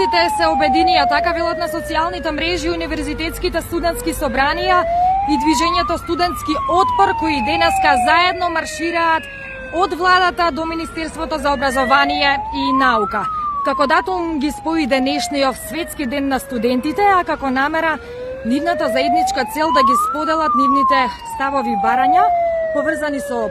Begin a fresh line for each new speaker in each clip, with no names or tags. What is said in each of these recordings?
студентите се обединија, така велат на социјалните мрежи, универзитетските студентски собранија и движењето Студентски отпор, кои денеска заедно маршираат од владата до Министерството за образование и наука. Како датум ги спои денешниот Светски ден на студентите, а како намера нивната заедничка цел да ги споделат нивните ставови и барања, поврзани со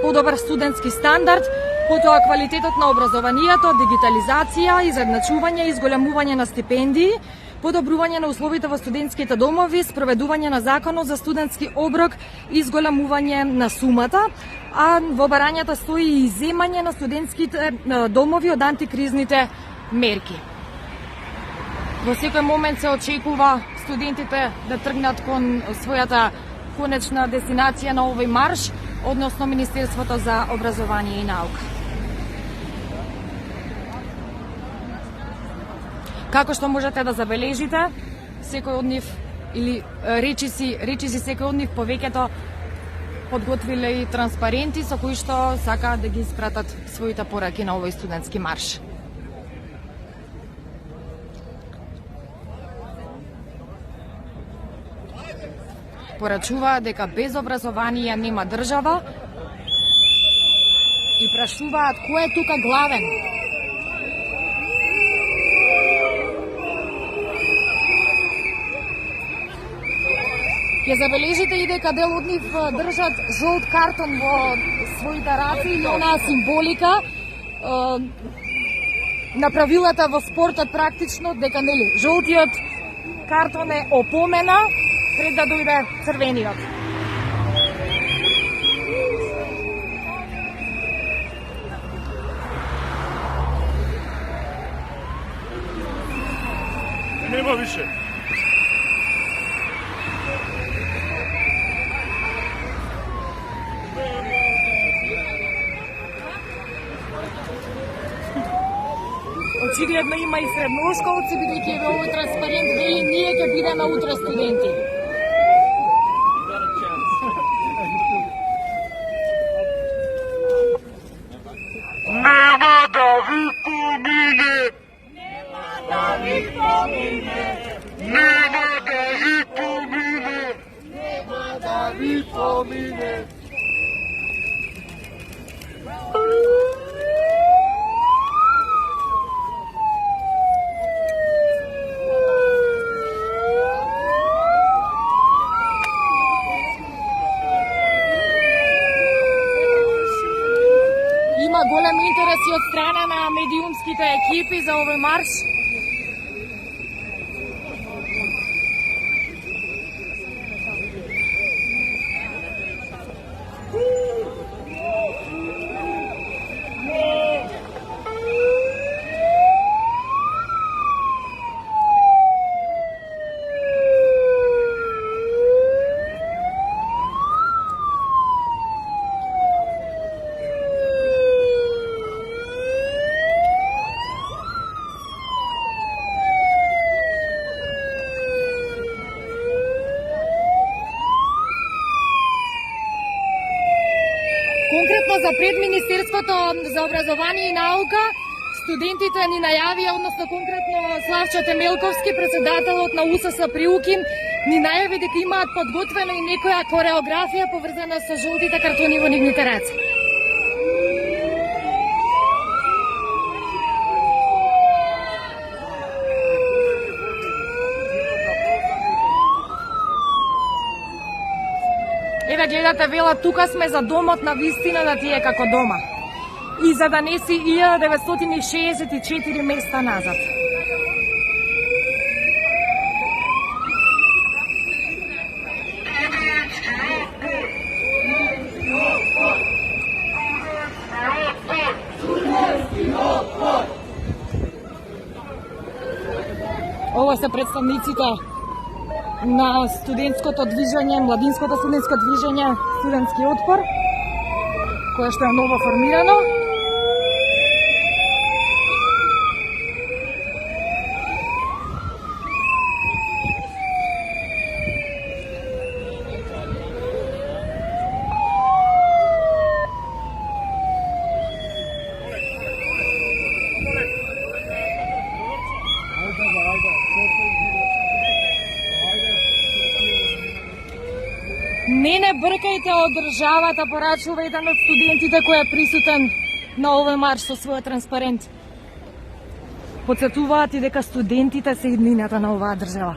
подобар студентски стандард, потоа квалитетот на образованието, дигитализација, изедначување и изголемување на стипендии, подобрување на условите во студентските домови, спроведување на законот за студентски оброк и изголемување на сумата, а во барањата стои и иземање на студентските домови од антикризните мерки. Во секој момент се очекува студентите да тргнат кон својата конечна дестинација на овој марш, односно Министерството за образование и наука. Како што можете да забележите, секој од нив или речиси секој од нив повеќето подготвиле и транспаренти со кои што сакаат да ги испратат своите пораки на овој студентски марш. Порачуваат дека без образование нема држава и прашуваат кој е тука главен. Ќе забележите и дека дел од нив држат жолт картон во своите раце или онаа символика на правилата во спортот практично, дека нели жолтиот картон е опомена пред да дојде црвениот.
Нема више.
Очигледно има и средношколци, бидејќи во овој транспарент вели ние ќе бидеме утре студенти.
Нема да ви помине!
Нема да ви помине!
Нема да ви помине!
Нема да ви помине!
Има голем интерес и од страна на медиумските екипи за овој марш. Конкретно за пред Министерството за образование и наука, студентите ни најавија, односно конкретно Славчо Темелковски, председателот на УСС Приукин, ни најави дека имаат подготвено и некоја кореографија поврзана со жолтите картони во нивните раце. Еве гледате, велат, тука сме за домот на вистина да ти е како дома. И за да не си 1964 места назад. Ова се представниците на студентското движење, младинското студентско движење Студентски отпор, кое што е ново формирано. не бркајте од државата, порачува еден од студентите кој е присутен на овој марш со својот транспарент. Подсетуваат и дека студентите се иднината на оваа држава.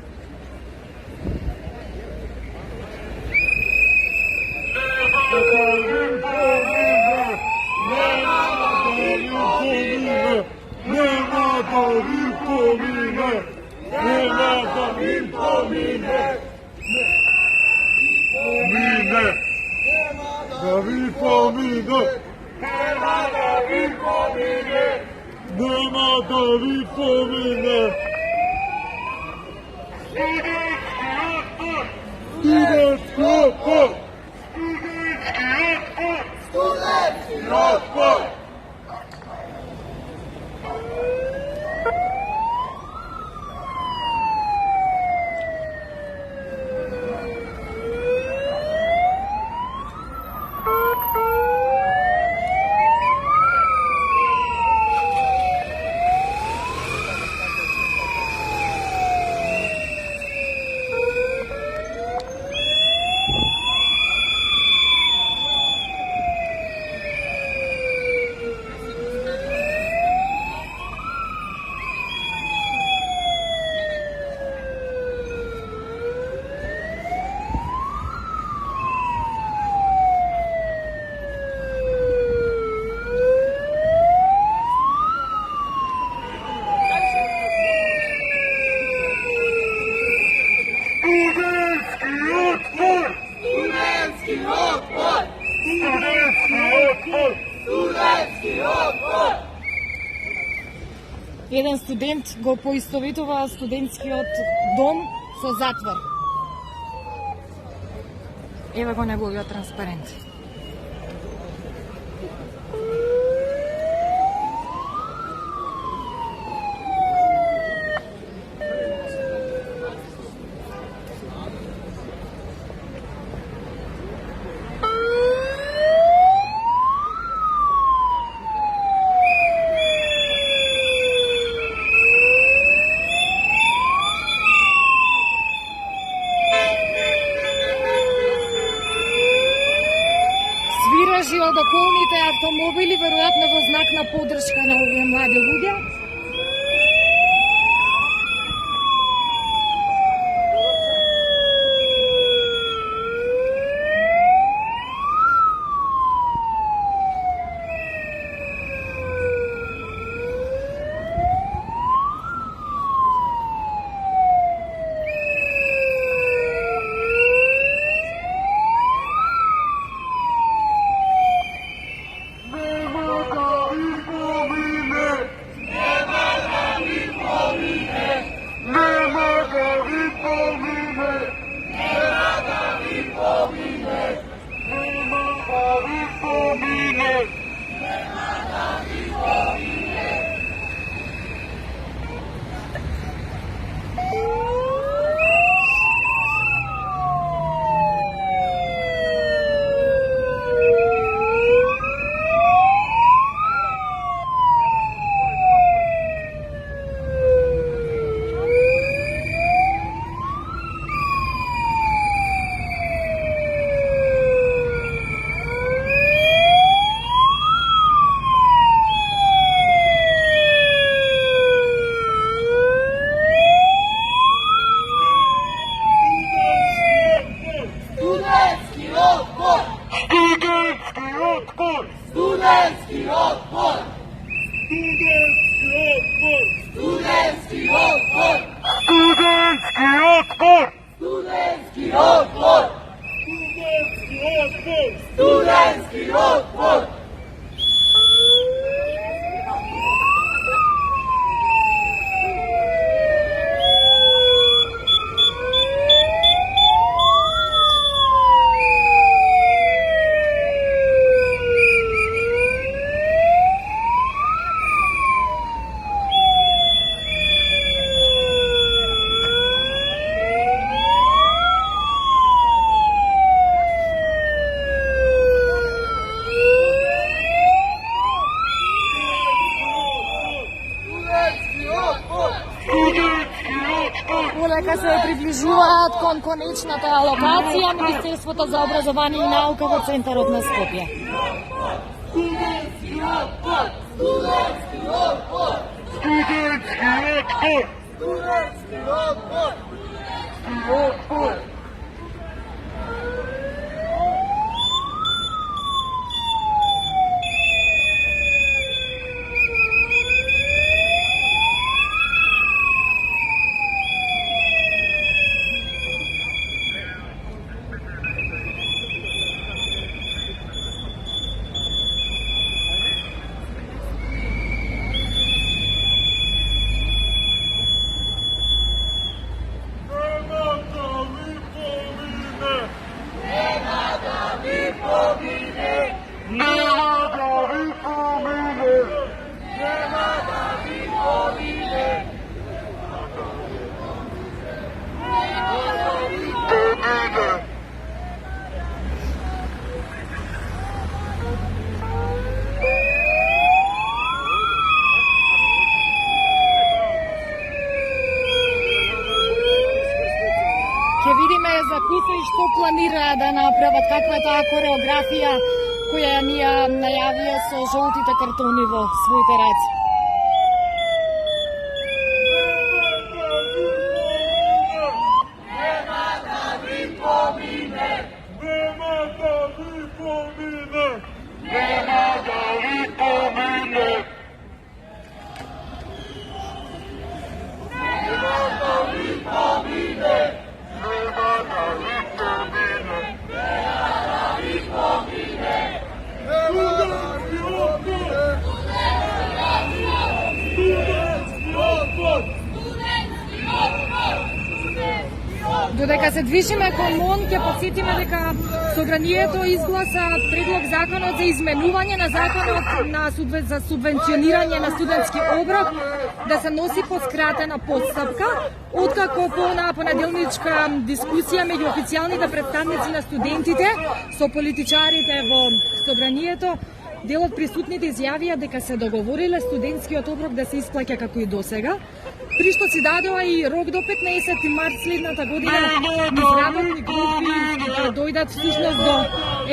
Еден студент го поистоветува студентскиот дом со затвор. Еве го неговиот транспарент. Од околните автомобили, веројатно во знак на поддршка на овие млади луѓе. додека се приближуваат кон конечната локација, Министерството за образование и наука во центарот на Скопје.
Студентски отпор! Студентски отпор!
Студентски отпор!
Студентski otpor!
Отпор!
Ќе видиме за кои и што планираат да направат, каква е таа кореографија која ни ја најавија со жолтите картони во своите раце. Додека се движиме кон МОН, ќе подсетиме дека Собранието изгласа предлог законот за изменување на законот за субвенционирање на студентски оброк да се носи по скратена постапка, откако по онаа понеделничка дискусија меѓу официјалните представници на студентите со политичарите во Собранието, дел од присутните изјавија дека се договориле студентскиот оброк да се исплаќа како и досега, при што си дадоа и рок до 15 март следната година низ работни групи да дојдат всушност до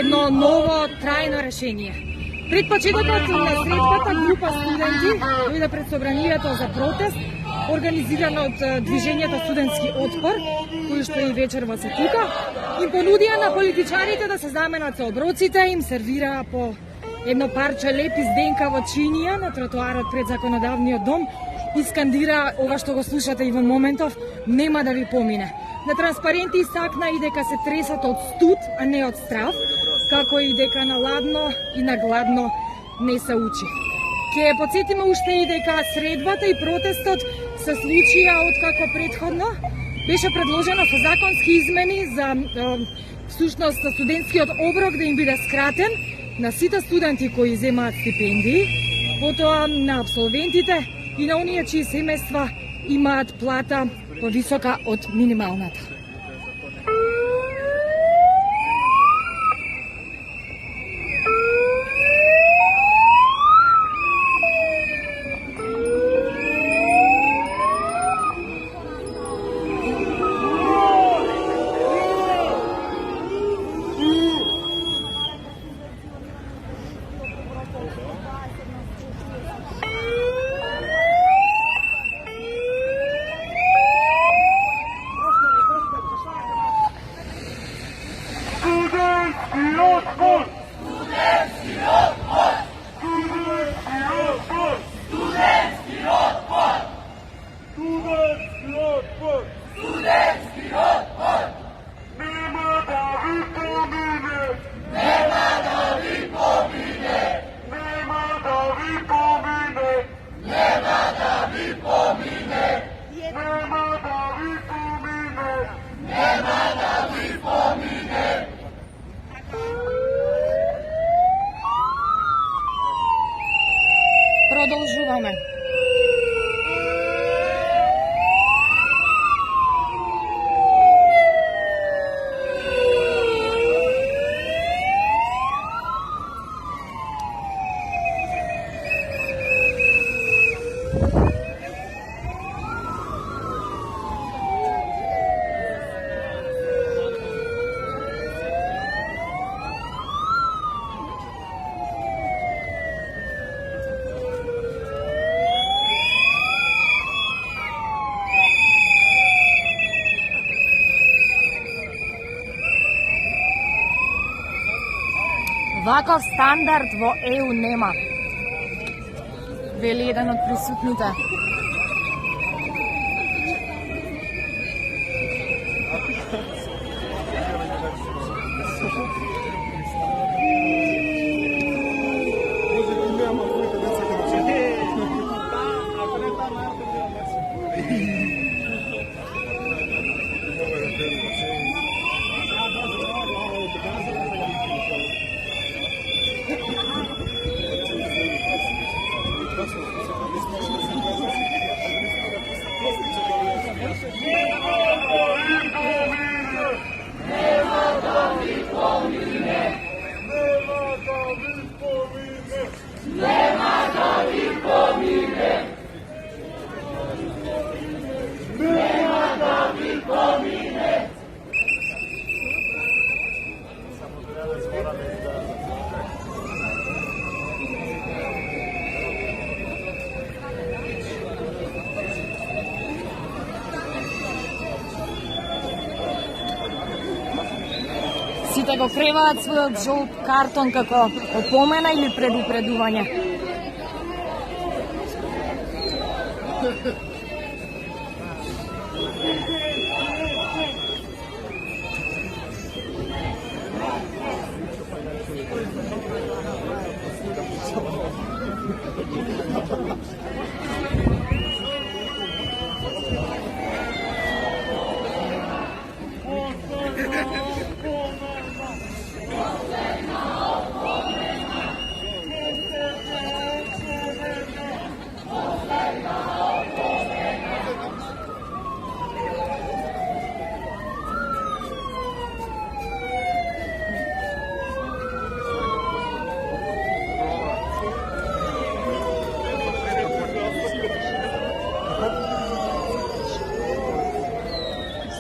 едно ново трајно решение. Пред почетокот на средбата група студенти дојде пред Собранието за протест, организиран од движењето Студентски отпор, кој што и вечерва се тука, им понудија на политичарите да се заменат со оброците, им сервираа по едно парче леп изденкаво чинија на тротоарот пред законодавниот дом и скандира ова што го слушате и во моментов, нема да ви помине. На транспаренти истакна и дека се тресат од студ, а не од страв, како и дека на ладно и на гладно не се учи. Ке подсетиме уште и дека средбата и протестот се случија откако предходно беше предложено со законски измени за всушност студентскиот оброк да им биде скратен на сите студенти кои земаат стипендии, потоа на абсолвентите и на оние чии семејства имаат плата повисока од минималната. Продолжуваме. Таков стандард во ЕУ нема. Вели еден од присутните. Сите го креваат својот жолт картон како опомена или предупредување.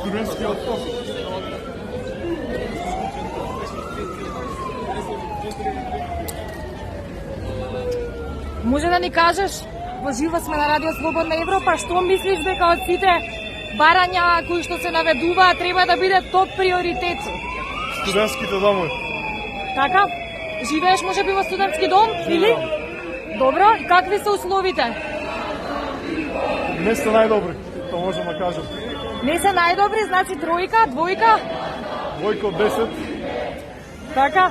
Студентски отпор.
Може да ни кажеш, во живо сме на Радио Слободна Европа, што мислиш дека од сите барања кои што се наведуваат треба да биде топ приоритет?
Студентските домови.
Така? Живееш можеби во студентски дом или? Добро, и какви се условите?
Не сте најдобри, то можем да кажем.
Не се најдобри, значи тројка, двојка?
Двојка од 10.
Така?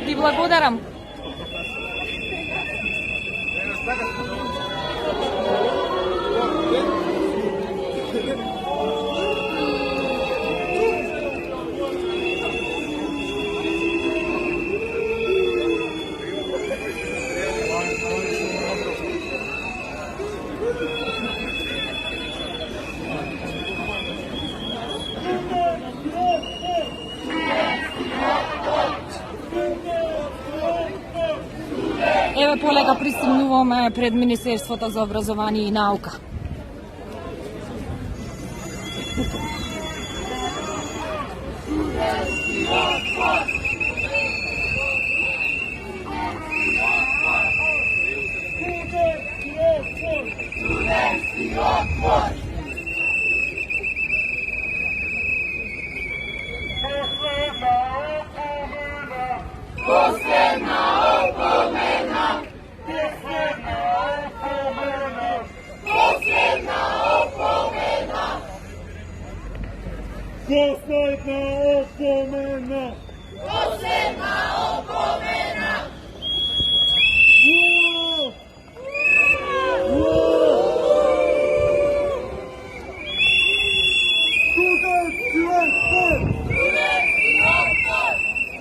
Ти благодарам. Еве полека пристигнуваме пред Министерството за образование и наука.
Последна опомена!
Последна опомена!
Студентски отпор!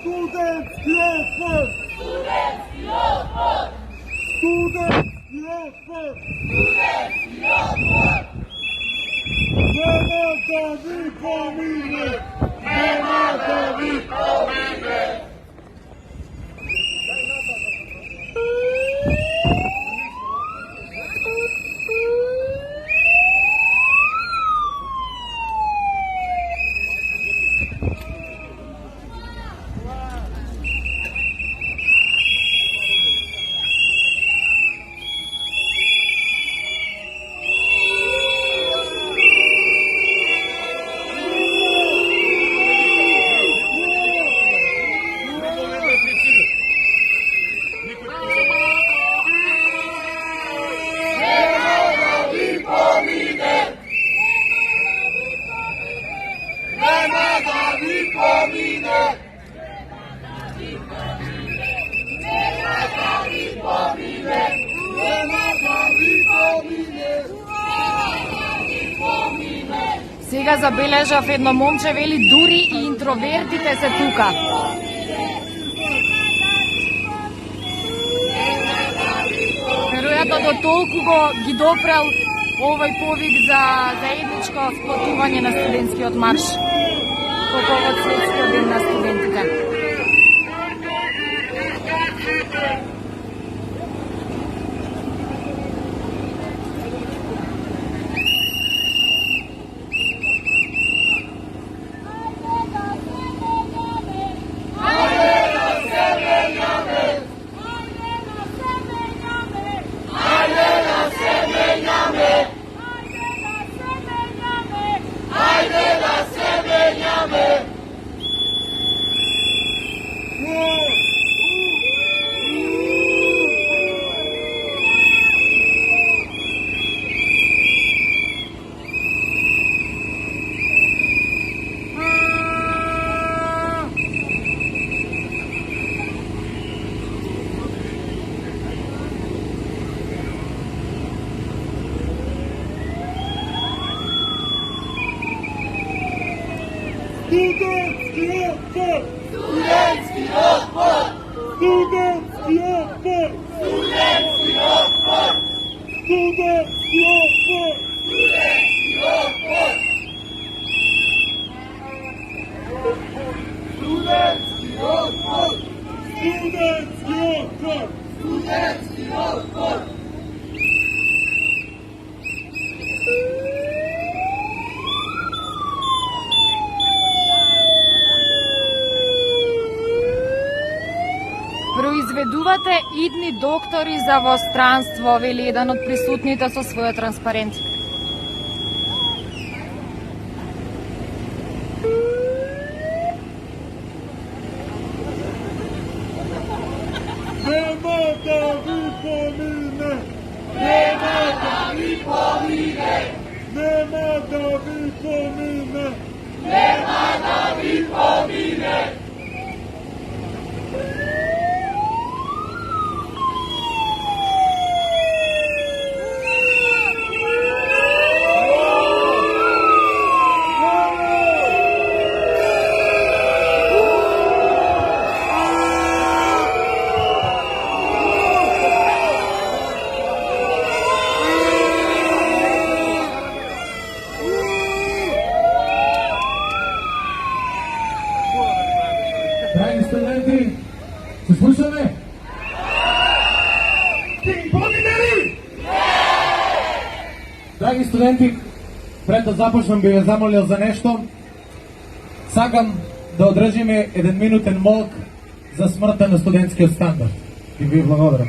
Студентски отпор!
Студентски отпор!
Студентски отпор!
Студентски отпор!
Нема да ви помине! Нема да ви помине!
Сега забележав едно момче, вели дури и интровертите се тука. Веројатно до толку ги допрел овој повик за заедничко сплотување на студентскиот марш по повод Светскиот ден на студентите.
Studentski otpor! Studentski otpor!
Studentski otpor!
Studentski otpor!
Studentski otpor!
Studentski otpor!
Studentski otpor!
Произведувате идни доктори за во странство, вели еден од присутните со својот транспарент.
Нема да ви помине!
Nema da vi pomine!
Нема да ви помине!
Nema da vi pomine!
Драги студенти, се слушаме? Драги студенти, пред да започнам би ве замолил за нешто. Сакам да одржиме еден минутен молк за смртта на студентскиот стандард. И ви благодарам.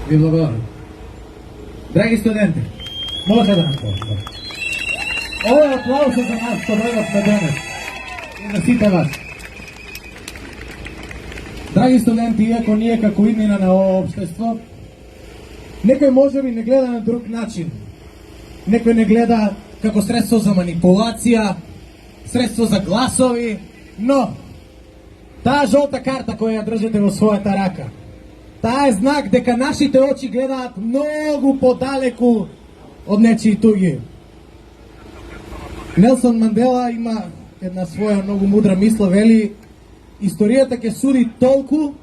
Ви благодарам. Драги студенти, може да наклоним. Ова е аплауза за нас што дојдовме денес и за сите вас. Драги студенти, иако ние како иднина на ова општество, некој може би не гледа на друг начин. Некој не гледа како средство за манипулација, средство за гласови, но таа жолта карта која ја држите во својата рака, таа е знак дека нашите очи гледаат многу подалеку од нечии туѓи. Нелсон Мандела има една своја многу мудра мисла, вели: историјата ќе суди толку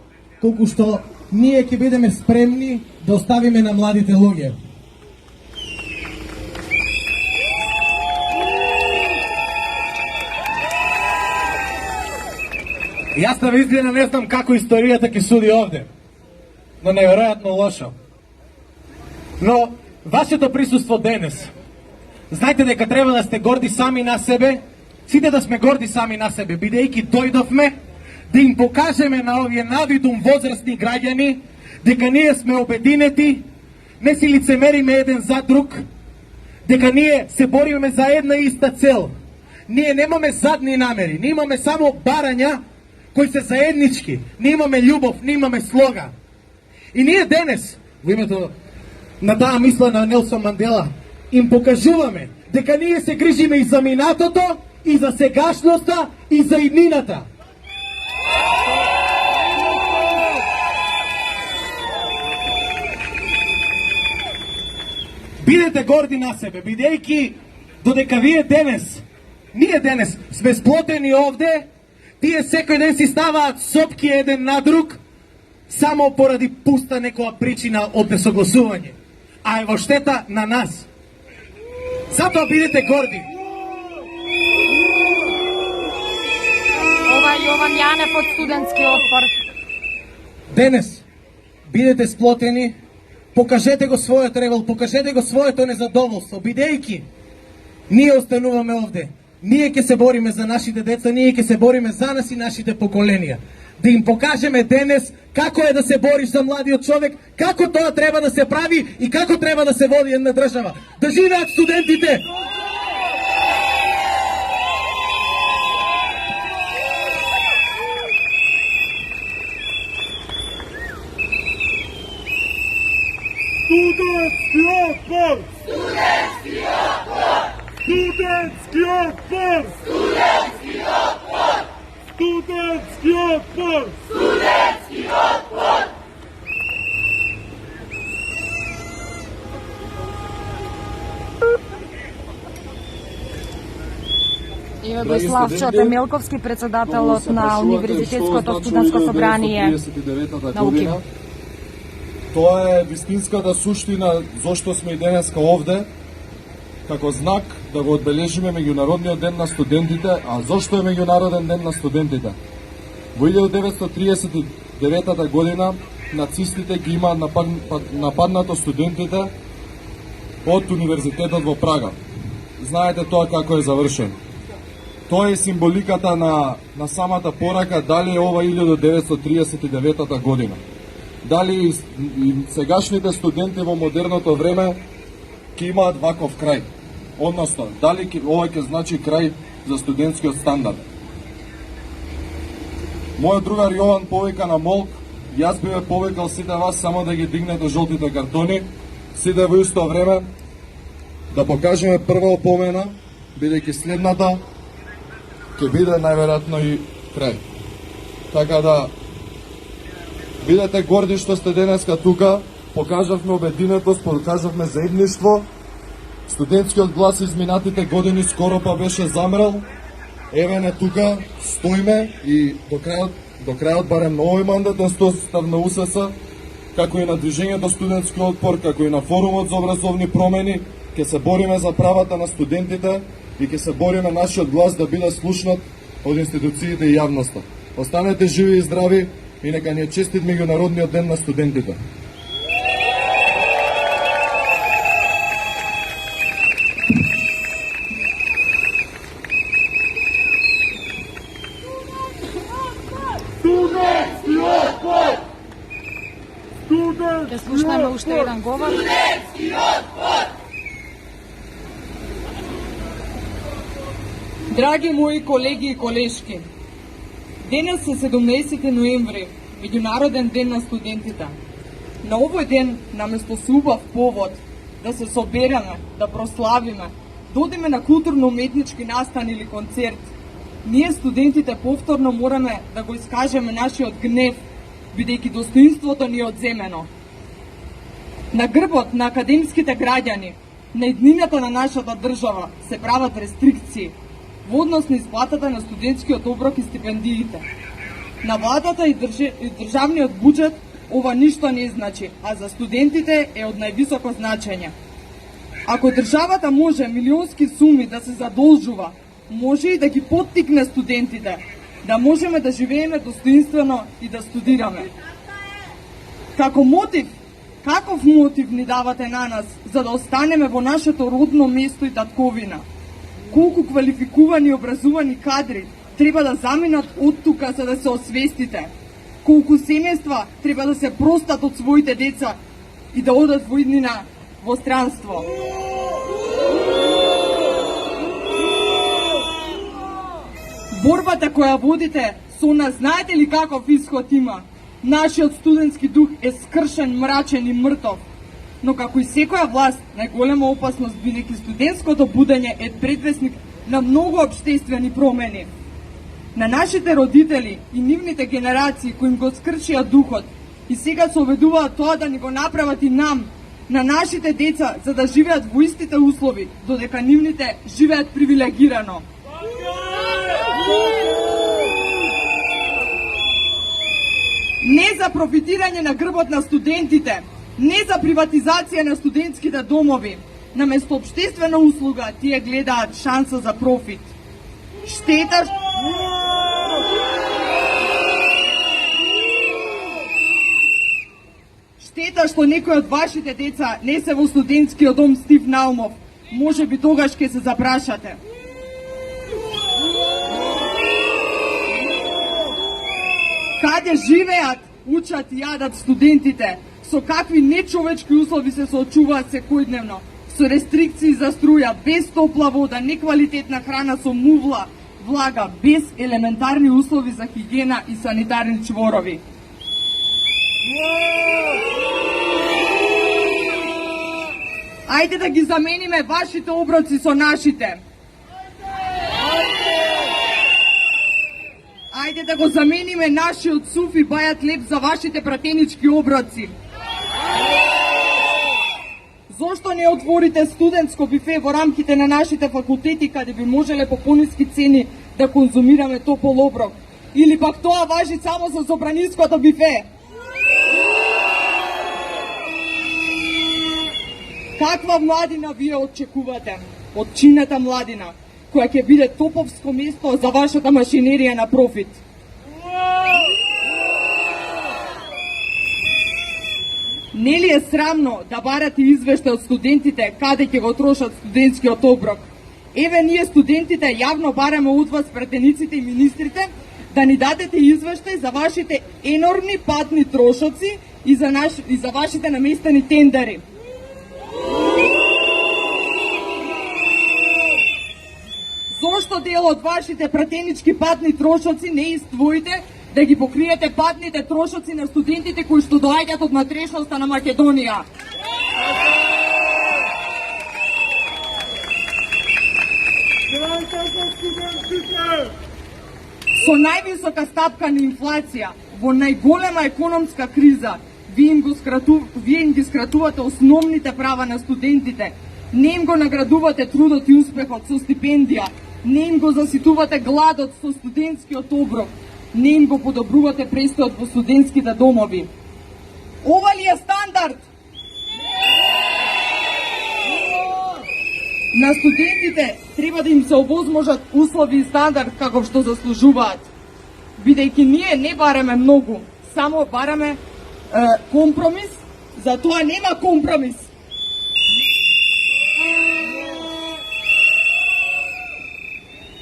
колку што ние ќе бидеме спремни да оставиме на младите луѓе. Јас на вистина не знам како историјата ќе суди овде, но неверојатно лошо. Но вашето присуство денес, знајте дека треба да сте горди сами на себе, сите да сме горди сами на себе, бидејќи дојдовме да им покажеме на овие навидум возрастни граѓани дека ние сме обединети, не си лицемериме еден за друг, дека ние се бориме за една иста цел. Ние немаме задни намери, ние имаме само барања кои се заеднички. Ние имаме љубов, ние имаме слога. И ние денес, во името на таа мисла на Нелсон Мандела, им покажуваме дека ние се грижиме и за минатото, и за сегашноста, и за иднината. Бидете горди на себе, бидејќи додека ние денес сме сплотени овде, тие секој ден си ставаат сопки еден на друг, само поради пуста некоја причина од несогласување, а е во штета на нас. Затоа бидете горди.
Ова е Јован Јанев од студентски отпор.
Денес бидете сплотени, покажете го својот револ, покажете го своето незадоволство, бидејќи ние остануваме овде. Ние ќе се бориме за нашите деца, ние ќе се бориме за нас и нашите поколенија. Да им покажеме денес како е да се бориш за младиот човек, како тоа треба да се прави и како треба да се води една држава. Да живеат студентите!
Студентски отпор!
Студентски отпор!
Студентски отпор!
Студентски отпор!
Студентски отпор!
Студентски отпор!
Еве го Славчо Темелковски, председателот на Универзитетското студентско собрание на УКИМ.
Тоа е вистинската суштина зошто сме и денеска овде, како знак да го одбележиме меѓународниот ден на студентите. А зошто е меѓународен ден на студентите? Во 1939 година нацистите ги имаат нападнато студентите од Универзитетот во Прага. Знаете тоа како е завршено. Тоа е символиката на самата порака, дали е ова 1939 година. Дали и сегашните студенти во модерното време ќе имаат ваков крај. Односно, дали ова ќе значи крај за студентскиот стандард. Мојот другар Јован повика на молк, јас би ве повикал сите вас само да ги дигнете жолтите картони, сите во исто време, да покажеме прва опомена, бидејќи следната ќе биде најверојатно и крај. Така да бидете горди што сте денеска тука, покажавме обединетост, покажавме заедништво. Студентскиот глас изминатите години скоро па беше замрел. Еве не тука, стоиме и до крајот барем на овој мандатен состав на УСС, како и на Движењето студентски отпор, како и на Форумот за образовни промени, ќе се бориме за правата на студентите и ќе се бориме нашиот глас да биде слушнат од институциите и јавноста. Останете живи и здрави и нека ни е честит меѓународниот ден на студентите.
Студентски отпор!
Ќе слушнеме уште еден говор.
Студентски отпор!
Драги мои колеги и колешки, денес е 17 ноември, меѓународен ден на студентите. На овој ден, наместо се убав повод да се собереме, да прославиме, да одиме на културно-уметнички настан или концерт, ние студентите повторно мораме да го искажеме нашиот гнев, бидејќи достоинството ни е одземено. На грбот на академските граѓани, на иднината на нашата држава се прават рестрикции во однос на исплатата на студентскиот оброк и стипендиите. На владата и државниот буџет ова ништо не значи, а за студентите е од највисоко значење. Ако државата може милионски суми да се задолжува, може и да ги поттикне студентите, да можеме да живееме достоинствено и да студираме. Како мотив, каков мотив ни давате на нас за да останеме во нашето родно место и татковина? Колку квалификувани и образувани кадри треба да заминат од тука за да се освестите? Колку семејства треба да се простат од своите деца и да одат во иднина во странство? Борбата која водите Со нас знаете ли каков исход има? Нашиот студентски дух е скршен, мрачен и мртов. Но како и секоја власт, најголема опасност бидејќи студентското будење е предвесник на многу општествени промени. На нашите родители и нивните генерации кои им го скршија духот и сега се обидуваат тоа да ни го направат и нам, на нашите деца, за да живеат во истите услови, додека нивните живеат привилегирано. Не за профитирање на грбот на студентите, не за приватизација на студентските домови. Наместо општествена услуга, тие гледаат шанса за профит. Штета што некои од вашите деца не се во студентскиот дом Стив Наумов. Може би тогаш ќе се запрашате. Каде живеат, учат и јадат студентите? Со какви нечовечки услови се соочуваат секојдневно? Со рестрикции за струја, без топла вода, неквалитетна храна со мувла, влага, без елементарни услови за хигиена и санитарни чворови. Ајде да ги замениме вашите оброци со нашите. Ајде да го замениме нашиот суф и бајат леп за вашите пратенички оброци. Зошто не отворите студентско бифе во рамките на нашите факултети, каде би можеле по пониски цени да конзумираме топол оброк? Или пак тоа важи само за Собраниското бифе? Каква младина вие очекувате од чината младина, која ќе биде топовско место за вашата машинерија на профит? Нели е срамно да барате извештај од студентите каде ќе го трошат студентскиот оброк? Еве ние студентите јавно бараме од вас, пратениците и министрите, да ни дадете извештај за вашите енормни патни трошоци и за вашите наместени тендери. Зошто дел од вашите пратенички патни трошоци не издвоите да ги покриете патните трошоци на студентите кои што доаѓаат од натрешноста на Македонија? Со највисока стапка на инфлација, во најголема економска криза, вие им ги скратувате основните права на студентите, не им го наградувате трудот и успехот со стипендија, не им го заситувате гладот со студентскиот оброк, не им го подобрувате престојот во студентските домови. Ова ли е стандард? На студентите треба да им се овозможат услови и стандард како што заслужуваат. Бидејќи ние не бараме многу, само бараме компромис, за тоа нема компромис.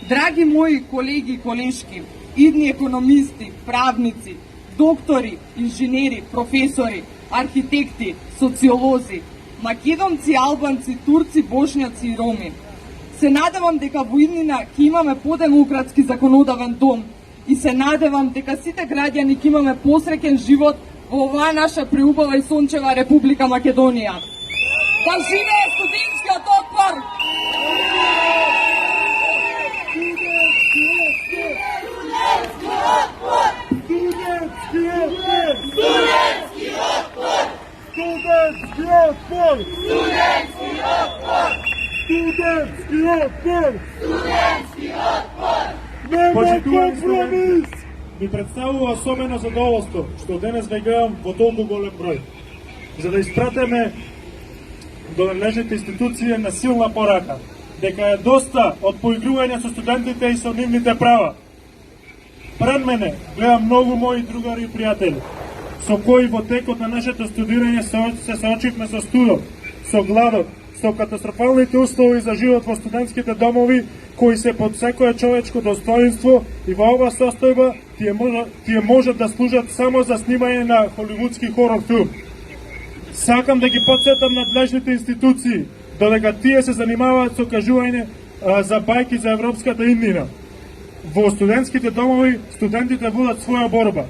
Драги мои колеги и колешки, идни економисти, правници, доктори, инженери, професори, архитекти, социолози, македонци, албанци, турци, бошњаци и роми. Се надевам дека во иднина ќе имаме подемократски законодавен дом и се надевам дека сите граѓани ќе имаме посреќен живот во оваа наша преубава и сончева Република Македонија. Да живее студентскиот отпор!
Нема компромис! Ми представува особено задоволство што денес ве гледам во толку голем број. За да испратиме до надлежните институции на силна порака дека е доста од поигрување со студентите и со нивните права. Пред мене гледам многу мои другари и пријатели, со кои во текот на нашето студирање се соочивме со студот, со гладот, со катастрофалните услови за живот во студентските домови, кои се под секое човечко достоинство и во ова состојба тие можат да служат само за снимање на холивудски хорор филм. Сакам да ги потсетам надлежните институции, додека тие се занимаваат со кажување за бајки за европската иднина. во студентските домови студентите водат своја борба.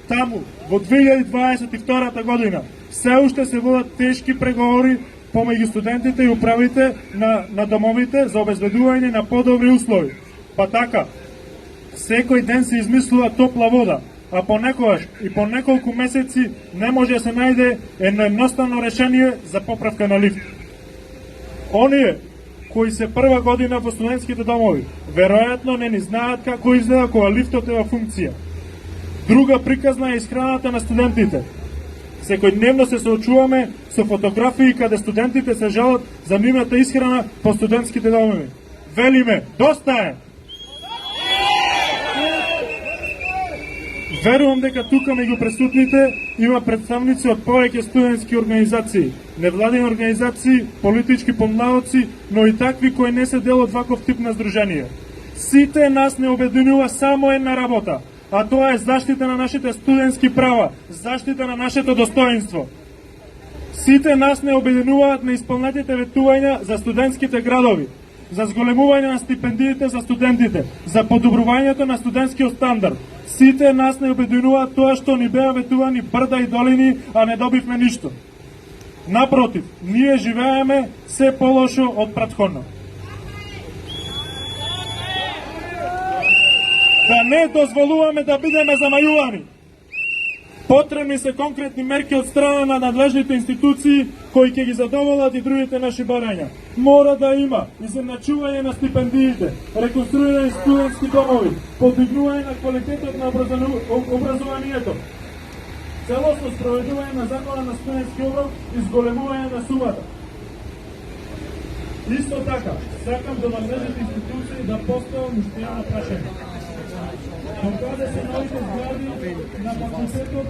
Таму, во 2022 година, се уште се водат тешки преговори помеѓу студентите и управите на домовите за обезбедување на подобри услови. Па така, секој ден се измислува топла вода, а понекогаш и по неколку месеци не може да се најде едноставно решение за поправка на лифт. Оние кои се прва година во студентските домови, веројатно не ни знаат како изгледа кога лифтот е во функција. Друга приказна е исхраната на студентите. Секојдневно се соочуваме со фотографии каде студентите се жалат за нивната исхрана по студентските домови. Велиме, доста е! Верувам дека тука меѓу присутните има представници од повеќе студентски организации, невладини организации, политички помладоци, но и такви кои не се дел од ваков тип на здружение. Сите нас не обединува само една работа, а тоа е заштита на нашите студентски права, заштита на нашето достоинство. Сите нас не обединуваат на исполнетите ветувања за студентските градови, за зголемување на стипендиите за студентите, за подобрувањето на студентскиот стандард. Сите нас не обединуваат тоа што ни беа ветувани брда и долини, а не добивме ништо. Напротив, ние живееме се полошо од претходно. Да не дозволуваме да бидеме замајувани. Потребни се конкретни мерки од страна на надлежните институции кои ќе ги задоволат и другите наши барања. Мора да има изедначување на стипендиите, реконструирани студентски домови, подигнување на квалитетот на образованието, целосно спроведување на закона на студентски оброк и зголемување на сумата. Исто така, сакам до надлежните институции да поставам уште едно прашање. Докаде се новите згради на факултетот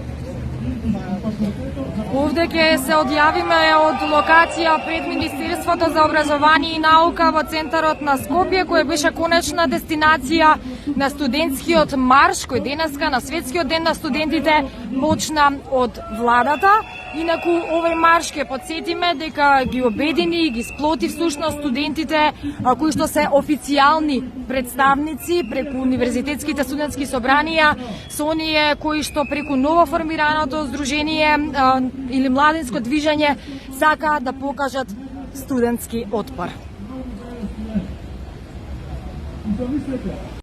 Овде ќе се одјавиме од локација пред Министерството за образование и наука во центарот на Скопје, која беше конечна дестинација на студентскиот марш, кој денеска на Светскиот ден на студентите почна од владата. Инаку овој марш ќе подсетиме дека ги обедини и ги сплоти всушност студентите кои што се официјални представници преку универзитетските студентски собранија со оние кои што преку ново формираното здружение или младинско движење сакаат да покажат студентски отпор.